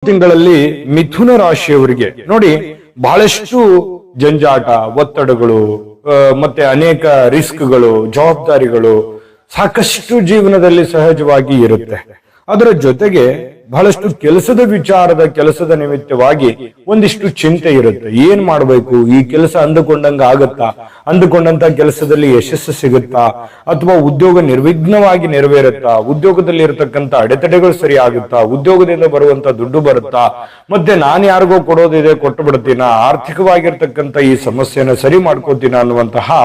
ತಿಂಗಳಲ್ಲಿ ಮಿಥುನ ರಾಶಿಯವರಿಗೆ ನೋಡಿ ಬಹಳಷ್ಟು ಜಂಜಾಟ, ಒತ್ತಡಗಳು, ಮತ್ತೆ ಅನೇಕ ರಿಸ್ಕ್ಗಳು, ಜವಾಬ್ದಾರಿಗಳು ಸಾಕಷ್ಟು ಜೀವನದಲ್ಲಿ ಸಹಜವಾಗಿ ಇರುತ್ತೆ. ಅದರ ಜೊತೆಗೆ ಬಹಳಷ್ಟು ಕೆಲಸದ ನಿಮಿತ್ತವಾಗಿ ಒಂದಿಷ್ಟು ಚಿಂತೆ ಇರುತ್ತೆ. ಏನ್ ಮಾಡ್ಬೇಕು, ಈ ಕೆಲಸ ಅಂದುಕೊಂಡಂಗ ಆಗತ್ತಾ, ಅಂದುಕೊಂಡಂತ ಕೆಲಸದಲ್ಲಿ ಯಶಸ್ಸು ಸಿಗುತ್ತಾ, ಅಥವಾ ಉದ್ಯೋಗ ನಿರ್ವಿಘ್ನವಾಗಿ ನೆರವೇರುತ್ತಾ, ಉದ್ಯೋಗದಲ್ಲಿ ಇರತಕ್ಕಂತ ಅಡೆತಡೆಗಳು ಸರಿ ಆಗುತ್ತಾ, ಉದ್ಯೋಗದಿಂದ ಬರುವಂತ ದುಡ್ಡು ಬರುತ್ತಾ, ಮತ್ತೆ ನಾನು ಯಾರಿಗೋ ಕೊಡೋದಿದೆ ಕೊಟ್ಟು ಬಿಡ್ತೀನ, ಆರ್ಥಿಕವಾಗಿರ್ತಕ್ಕಂಥ ಈ ಸಮಸ್ಯೆನ ಸರಿ ಮಾಡ್ಕೋತೀನ ಅನ್ನುವಂತಹ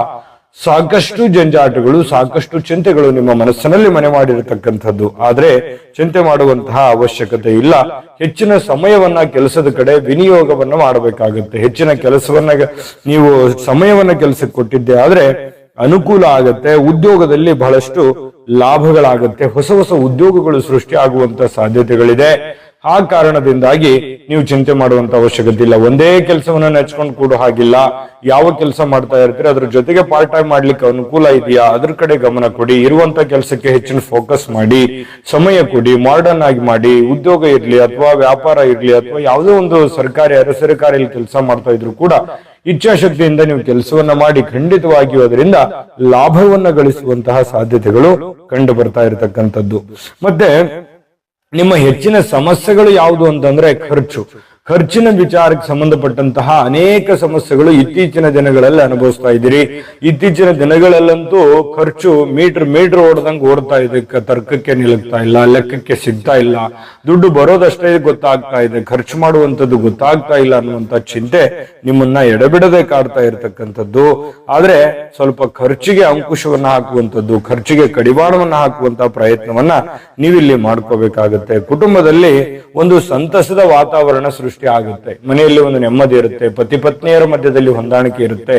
ಸಾಕಷ್ಟು ಜಂಜಾಟಗಳು, ಸಾಕಷ್ಟು ಚಿಂತೆಗಳು ನಿಮ್ಮ ಮನಸ್ಸಿನಲ್ಲಿ ಮನೆ ಮಾಡಿರತಕ್ಕಂಥದ್ದು. ಆದ್ರೆ ಚಿಂತೆ ಮಾಡುವಂತಹ ಅವಶ್ಯಕತೆ ಇಲ್ಲ. ಹೆಚ್ಚಿನ ಸಮಯವನ್ನ ಕೆಲಸದ ಕಡೆ ವಿನಿಯೋಗವನ್ನ ಮಾಡಬೇಕಾಗುತ್ತೆ. ಹೆಚ್ಚಿನ ಕೆಲಸವನ್ನ ನೀವು ಸಮಯವನ್ನ ಕೆಲಸಕ್ಕೆ ಕೊಟ್ಟಿದ್ದೆ ಆದ್ರೆ ಅನುಕೂಲ ಆಗತ್ತೆ. ಉದ್ಯೋಗದಲ್ಲಿ ಬಹಳಷ್ಟು ಲಾಭಗಳಾಗತ್ತೆ. ಹೊಸ ಹೊಸ ಉದ್ಯೋಗಗಳು ಸೃಷ್ಟಿ ಆಗುವಂತ ಸಾಧ್ಯತೆಗಳಿದೆ. ಆ ಕಾರಣದಿಂದಾಗಿ ನೀವು ಚಿಂತೆ ಮಾಡುವಂತ ಅವಶ್ಯಕತೆ ಇಲ್ಲ. ಒಂದೇ ಕೆಲಸವನ್ನ ನೆಚ್ಕೊಂಡು ಕೂಡೋ ಹಾಗಿಲ್ಲ. ಯಾವ ಕೆಲಸ ಮಾಡ್ತಾ ಇರ್ತೀರಿ ಅದ್ರ ಜೊತೆಗೆ ಪಾರ್ಟ್ ಟೈಮ್ ಮಾಡ್ಲಿಕ್ಕೆ ಅನುಕೂಲ ಇದೆಯಾ ಅದ್ರ ಕಡೆ ಗಮನ ಕೊಡಿ. ಇರುವಂತ ಕೆಲಸಕ್ಕೆ ಹೆಚ್ಚಿನ ಫೋಕಸ್ ಮಾಡಿ, ಸಮಯ ಕೊಡಿ, ಮಾಡರ್ನ್ ಆಗಿ ಮಾಡಿ. ಉದ್ಯೋಗ ಇರ್ಲಿ ಅಥವಾ ವ್ಯಾಪಾರ ಇರ್ಲಿ ಅಥವಾ ಯಾವುದೋ ಒಂದು ಸರ್ಕಾರಿ ಅರೆ ಸರ್ಕಾರಿಯಲ್ಲಿ ಕೆಲಸ ಮಾಡ್ತಾ ಇದ್ರು ಕೂಡ ಇಚ್ಛಾಶಕ್ತಿಯಿಂದ ನೀವು ಕೆಲಸವನ್ನ ಮಾಡಿ ಖಂಡಿತವಾಗಿಯೂ ಅದರಿಂದ ಲಾಭವನ್ನ ಗಳಿಸುವಂತಹ ಸಾಧ್ಯತೆಗಳು ಕಂಡು ಬರ್ತಾ ಇರತಕ್ಕಂಥದ್ದು. ಮತ್ತೆ ನಿಮ್ಮ ಹೆಚ್ಚಿನ ಸಮಸ್ಯೆಗಳು ಯಾವುದು ಅಂತಂದ್ರೆ ಖರ್ಚಿನ ವಿಚಾರಕ್ಕೆ ಸಂಬಂಧಪಟ್ಟಂತಹ ಅನೇಕ ಸಮಸ್ಯೆಗಳು ಇತ್ತೀಚಿನ ದಿನಗಳಲ್ಲಿ ಅನುಭವಿಸ್ತಾ ಇದ್ದೀರಿ. ಇತ್ತೀಚಿನ ದಿನಗಳಲ್ಲಂತೂ ಖರ್ಚು ಮೀಟರ್ ಓಡ್ದಂಗೆ ಓಡ್ತಾ ಇದೆ. ತರ್ಕಕ್ಕೆ ನಿಲ್ಲುತ್ತಾ ಇಲ್ಲ, ಲೆಕ್ಕಕ್ಕೆ ಸಿಗ್ತಾ ಇಲ್ಲ. ದುಡ್ಡು ಬರೋದಷ್ಟೇ ಗೊತ್ತಾಗ್ತಾ ಇದೆ, ಖರ್ಚು ಮಾಡುವಂಥದ್ದು ಗೊತ್ತಾಗ್ತಾ ಇಲ್ಲ ಅನ್ನುವಂತ ಚಿಂತೆ ನಿಮ್ಮನ್ನ ಎಡಬಿಡದೆ ಕಾಡ್ತಾ ಇರತಕ್ಕಂಥದ್ದು. ಆದ್ರೆ ಸ್ವಲ್ಪ ಖರ್ಚಿಗೆ ಅಂಕುಶವನ್ನ ಹಾಕುವಂಥದ್ದು, ಖರ್ಚಿಗೆ ಕಡಿವಾಣವನ್ನ ಹಾಕುವಂತ ಪ್ರಯತ್ನವನ್ನ ನೀವಿಲ್ಲಿ ಮಾಡ್ಕೋಬೇಕಾಗತ್ತೆ. ಕುಟುಂಬದಲ್ಲಿ ಒಂದು ಸಂತಸದ ವಾತಾವರಣ ಸೃಷ್ಟಿ ಆಗುತ್ತೆ. ಮನೆಯಲ್ಲಿ ಒಂದು ನೆಮ್ಮದಿ ಇರುತ್ತೆ. ಪತಿ ಪತ್ನಿಯರ ಮಧ್ಯದಲ್ಲಿ ಹೊಂದಾಣಿಕೆ ಇರುತ್ತೆ.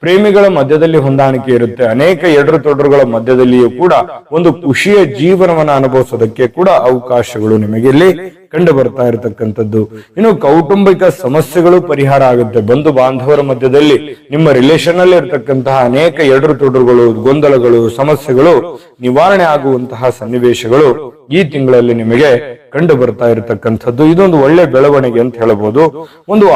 ಪ್ರೇಮಿಗಳ ಮಧ್ಯದಲ್ಲಿ ಹೊಂದಾಣಿಕೆ ಇರುತ್ತೆ. ಅನೇಕ ಎಡರು ತೊಡರುಗಳ ಮಧ್ಯದಲ್ಲಿಯೂ ಕೂಡ ಒಂದು ಖುಷಿಯ ಜೀವನವನ್ನ ಅನುಭವಿಸೋದಕ್ಕೆ ಕೂಡ ಅವಕಾಶಗಳು ನಿಮಗೆ ಇಲ್ಲಿ ಕಂಡು ಬರ್ತಾ ಇರತಕ್ಕಂಥದ್ದು. ಇನ್ನು ಕೌಟುಂಬಿಕ ಸಮಸ್ಯೆಗಳು ಪರಿಹಾರ ಆಗುತ್ತೆ. ಬಂಧು ಬಾಂಧವರ ಮಧ್ಯದಲ್ಲಿ ನಿಮ್ಮ ರಿಲೇಷನ್ ಅಲ್ಲಿ ಇರತಕ್ಕಂತಹ ಅನೇಕ ಎಡರು ತೊಡರುಗಳು, ಗೊಂದಲಗಳು, ಸಮಸ್ಯೆಗಳು ನಿವಾರಣೆ ಆಗುವಂತಹ ಸನ್ನಿವೇಶಗಳು ಈ ತಿಂಗಳಲ್ಲಿ ನಿಮಗೆ ಕಂಡು ಬರ್ತಾ ಇರತಕ್ಕಂಥದ್ದು. ಇದೊಂದು ಒಳ್ಳೆ ಬೆಳವಣಿಗೆ ಅಂತ ಹೇಳಬಹುದು. ಒಂದು